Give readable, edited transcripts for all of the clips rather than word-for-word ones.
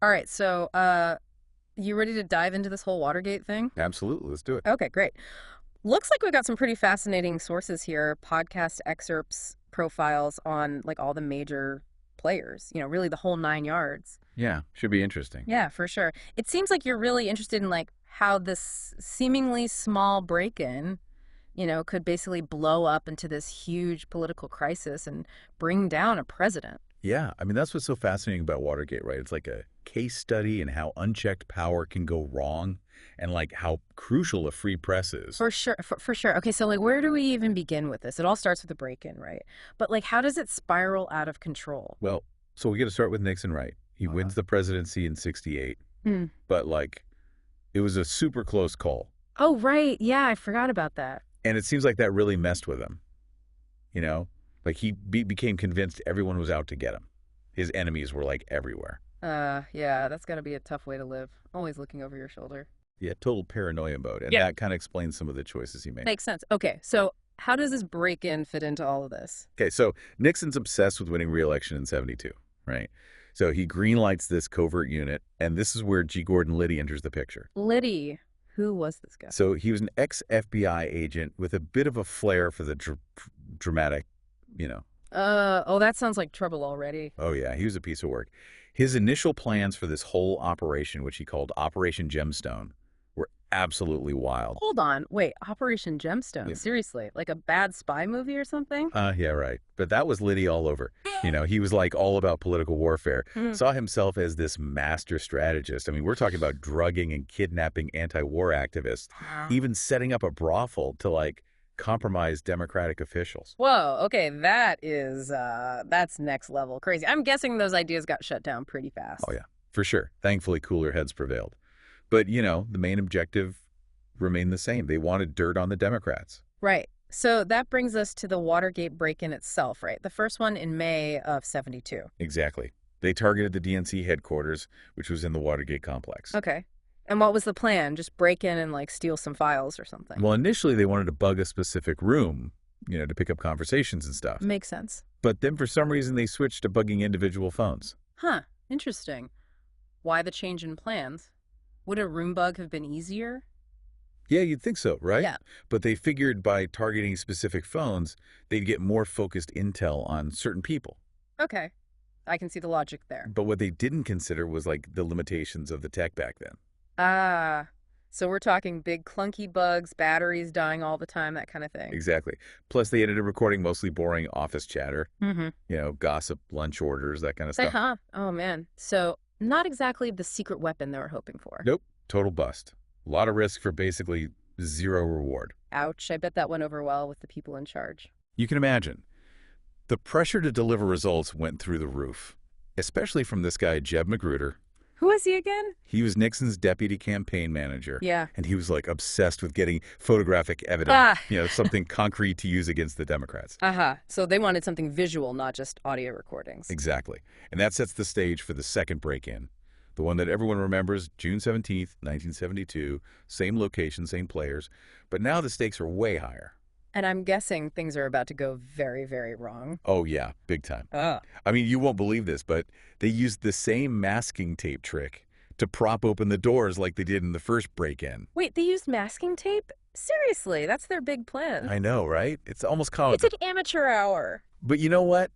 All right, so you ready to dive into this whole Watergate thing? Absolutely. Let's do it. Okay, great. Looks like we've got some pretty fascinating sources here, podcast excerpts, profiles on like all the major players, really the whole nine yards. Yeah, should be interesting. Yeah, for sure. It seems like you're really interested in like how this seemingly small break-in, could basically blow up into this huge political crisis and bring down a president. Yeah, I mean, that's what's so fascinating about Watergate, right? It's like a case study in how unchecked power can go wrong and like how crucial a free press is. For sure, for sure. Okay, so like where do we even begin with this? It all starts with a break-in, right? But like how does it spiral out of control? Well, so we got to start with Nixon, right? He wins the presidency in 68, Hmm. but like it was a super close call. Oh, right. Yeah, I forgot about that. And it seems like that really messed with him, you know? Like he became convinced everyone was out to get him. His enemies were like everywhere. Yeah, that's gotta be a tough way to live. Always looking over your shoulder. Yeah, total paranoia mode. And Yeah. that kind of explains some of the choices he made. Makes sense. Okay, so how does this break-in fit into all of this? Okay, so Nixon's obsessed with winning re-election in 72, right? So he greenlights this covert unit, and this is where G. Gordon Liddy enters the picture. Liddy, who was this guy? So he was an ex-FBI agent with a bit of a flair for the dramatic, you know. Oh, that sounds like trouble already. Oh, yeah, he was a piece of work. His initial plans for this whole operation, which he called Operation Gemstone, were absolutely wild. Hold on, wait, Operation Gemstone? Yeah. Seriously, like a bad spy movie or something? Yeah, right. But that was Liddy all over. He was like all about political warfare, Hmm. saw himself as this master strategist. I mean, we're talking about drugging and kidnapping anti-war activists, even setting up a brothel to like compromise Democratic officials. Whoa, okay, that's next level crazy. I'm guessing those ideas got shut down pretty fast. Oh, yeah, for sure. Thankfully, cooler heads prevailed. But, the main objective remained the same. They wanted dirt on the Democrats. Right. So that brings us to the Watergate break-in itself, right? The first one in May of 72. Exactly. They targeted the DNC headquarters, which was in the Watergate complex. Okay. And what was the plan? Just break in and like steal some files or something? Well, initially they wanted to bug a specific room, to pick up conversations and stuff. Makes sense. But then for some reason they switched to bugging individual phones. Huh. Interesting. Why the change in plans? Would a room bug have been easier? Yeah, you'd think so, right? Yeah. But they figured by targeting specific phones, they'd get more focused intel on certain people. Okay. I can see the logic there. But what they didn't consider was like the limitations of the tech back then. Ah. So we're talking big clunky bugs, batteries dying all the time, that kind of thing. Exactly. Plus they ended up recording mostly boring office chatter, Mm-hmm. gossip, lunch orders, that kind of Say, stuff. huh? Oh, man. So not exactly the secret weapon they were hoping for. Nope. Total bust. A lot of risk for basically zero reward. Ouch. I bet that went over well with the people in charge. You can imagine. The pressure to deliver results went through the roof, especially from this guy, Jeb Magruder. Who is he again? He was Nixon's deputy campaign manager. Yeah. And he was like obsessed with getting photographic evidence, Ah. something concrete to use against the Democrats. Uh-huh. So they wanted something visual, not just audio recordings. Exactly. And that sets the stage for the second break-in. The one that everyone remembers, June 17th, 1972, same location, same players. But now the stakes are way higher. And I'm guessing things are about to go very, very wrong. Oh, yeah, big time. Ah. I mean, you won't believe this, but they used the same masking tape trick to prop open the doors like they did in the first break-in. Wait, they used masking tape? Seriously, that's their big plan. I know, right? It's almost comical. It's an amateur hour. But you know what?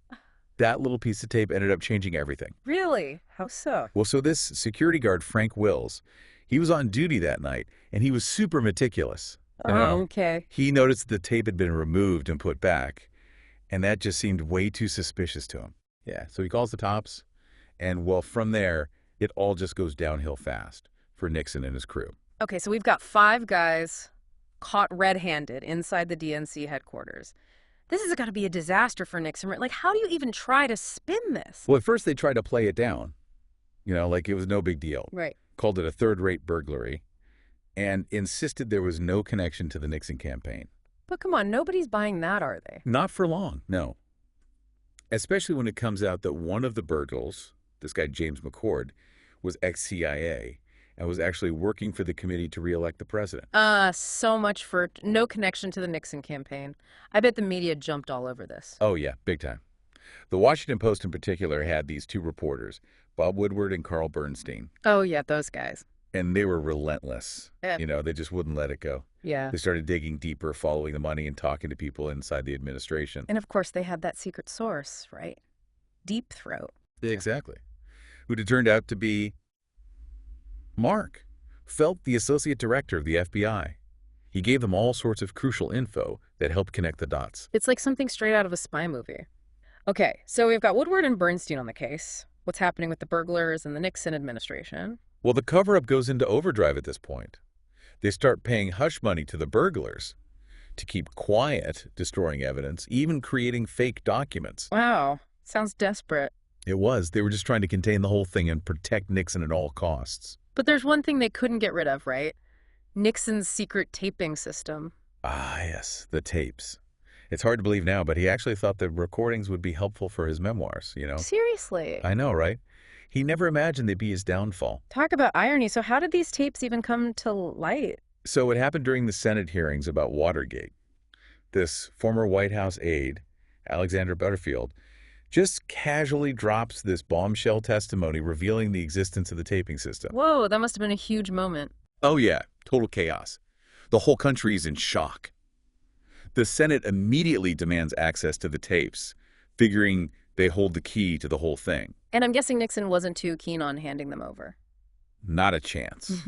That little piece of tape ended up changing everything. Really? How so? Well, so this security guard, Frank Wills, he was on duty that night, and he was super meticulous. Oh, okay. He noticed the tape had been removed and put back, and that just seemed way too suspicious to him. Yeah, so he calls the cops, and well, from there, it all just goes downhill fast for Nixon and his crew. Okay, so we've got 5 guys caught red-handed inside the DNC headquarters. This has got to be a disaster for Nixon. Like, how do you even try to spin this? Well, at first they tried to play it down, like it was no big deal. Right. Called it a third-rate burglary, and insisted there was no connection to the Nixon campaign. But come on, nobody's buying that, are they? Not for long, no. Especially when it comes out that one of the burglars, this guy James McCord, was ex-CIA and was actually working for the committee to re-elect the president. So much for no connection to the Nixon campaign. I bet the media jumped all over this. Oh, yeah, big time. The Washington Post in particular had these 2 reporters, Bob Woodward and Carl Bernstein. Oh, yeah, those guys. And they were relentless. Yeah. They just wouldn't let it go. Yeah. They started digging deeper, following the money and talking to people inside the administration. And of course, they had that secret source, right? Deep Throat. Exactly. Who'd it turned out to be Mark, Felt, the associate director of the FBI. He gave them all sorts of crucial info that helped connect the dots. It's like something straight out of a spy movie. Okay, so we've got Woodward and Bernstein on the case. What's happening with the burglars and the Nixon administration? Well, the cover-up goes into overdrive at this point. They start paying hush money to the burglars to keep quiet, destroying evidence, even creating fake documents. Wow, sounds desperate. It was. They were just trying to contain the whole thing and protect Nixon at all costs. But there's one thing they couldn't get rid of, right? Nixon's secret taping system. Ah, yes, the tapes. It's hard to believe now, but he actually thought the recordings would be helpful for his memoirs. Seriously? I know, right? He never imagined they'd be his downfall. Talk about irony. So how did these tapes even come to light? So it happened during the Senate hearings about Watergate. This former White House aide, Alexander Butterfield, just casually drops this bombshell testimony revealing the existence of the taping system. Whoa, that must have been a huge moment. Oh yeah, total chaos. The whole country is in shock. The Senate immediately demands access to the tapes, figuring they hold the key to the whole thing. And I'm guessing Nixon wasn't too keen on handing them over. Not a chance.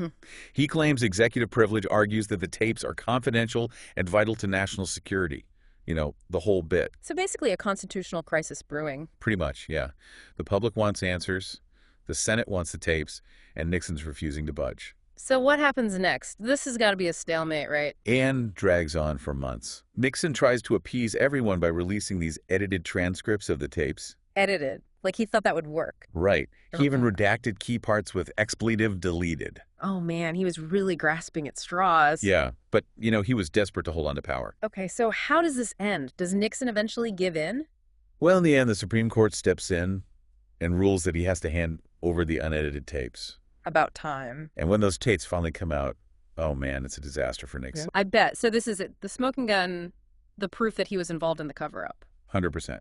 He claims executive privilege, argues that the tapes are confidential and vital to national security. The whole bit. So basically a constitutional crisis brewing. Pretty much, yeah. The public wants answers, the Senate wants the tapes, and Nixon's refusing to budge. So what happens next? This has got to be a stalemate, right? And drags on for months. Nixon tries to appease everyone by releasing these edited transcripts of the tapes. Edited. Like he thought that would work. Right. He even Okay. redacted key parts with expletive deleted. Oh man, he was really grasping at straws. Yeah, but, he was desperate to hold on to power. Okay, so how does this end? Does Nixon eventually give in? Well, in the end, the Supreme Court steps in and rules that he has to hand over the unedited tapes. About time. And when those tapes finally come out, oh man, it's a disaster for Nixon. I bet. So this is it. The smoking gun, the proof that he was involved in the cover-up. 100%.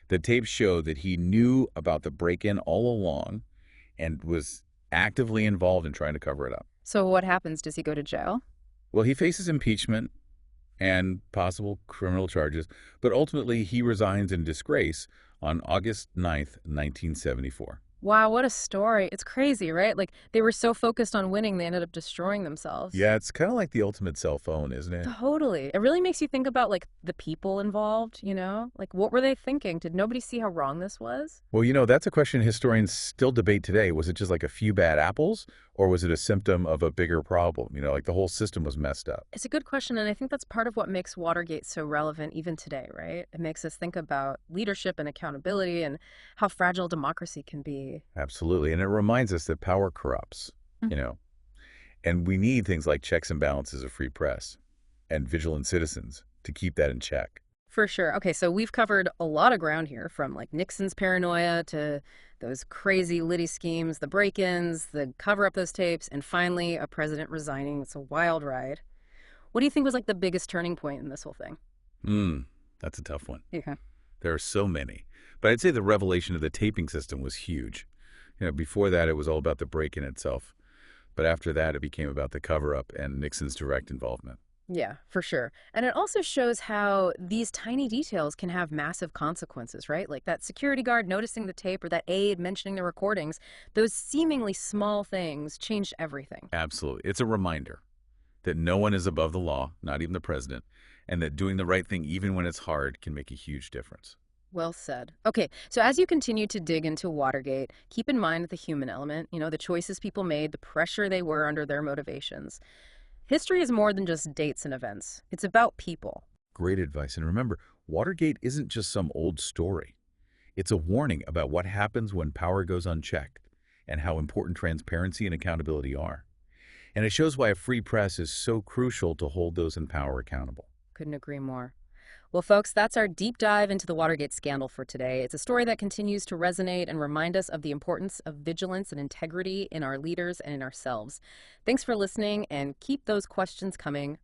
The tapes show that he knew about the break-in all along and was actively involved in trying to cover it up. So what happens? Does he go to jail? Well, he faces impeachment and possible criminal charges, but ultimately he resigns in disgrace on August 9th, 1974. Wow, what a story. It's crazy, right? Like they were so focused on winning, they ended up destroying themselves. Yeah, it's kind of like the ultimate cell phone, isn't it? Totally. It really makes you think about like the people involved, Like what were they thinking? Did nobody see how wrong this was? Well, that's a question historians still debate today. Was it just like a few bad apples, or was it a symptom of a bigger problem? Like the whole system was messed up. It's a good question, and I think that's part of what makes Watergate so relevant even today, right? It makes us think about leadership and accountability and how fragile democracy can be. Absolutely. And it reminds us that power corrupts, and we need things like checks and balances of free press and vigilant citizens to keep that in check. For sure. Okay, so we've covered a lot of ground here, from like Nixon's paranoia to those crazy Liddy schemes, the break-ins, the cover-up those tapes, and finally a president resigning. It's a wild ride. What do you think was like the biggest turning point in this whole thing? That's a tough one. Yeah. There are so many. But I'd say the revelation of the taping system was huge. Before that, it was all about the break-in itself. But after that, it became about the cover-up and Nixon's direct involvement. Yeah, for sure. And it also shows how these tiny details can have massive consequences, right? Like that security guard noticing the tape or that aide mentioning the recordings. Those seemingly small things changed everything. Absolutely. It's a reminder that no one is above the law, not even the president, and that doing the right thing, even when it's hard, can make a huge difference. Well said. Okay, so as you continue to dig into Watergate, keep in mind the human element, the choices people made, the pressure they were under, their motivations. History is more than just dates and events. It's about people. Great advice. And remember, Watergate isn't just some old story. It's a warning about what happens when power goes unchecked and how important transparency and accountability are. And it shows why a free press is so crucial to hold those in power accountable. Couldn't agree more. Well, folks, that's our deep dive into the Watergate scandal for today. It's a story that continues to resonate and remind us of the importance of vigilance and integrity in our leaders and in ourselves. Thanks for listening, and keep those questions coming.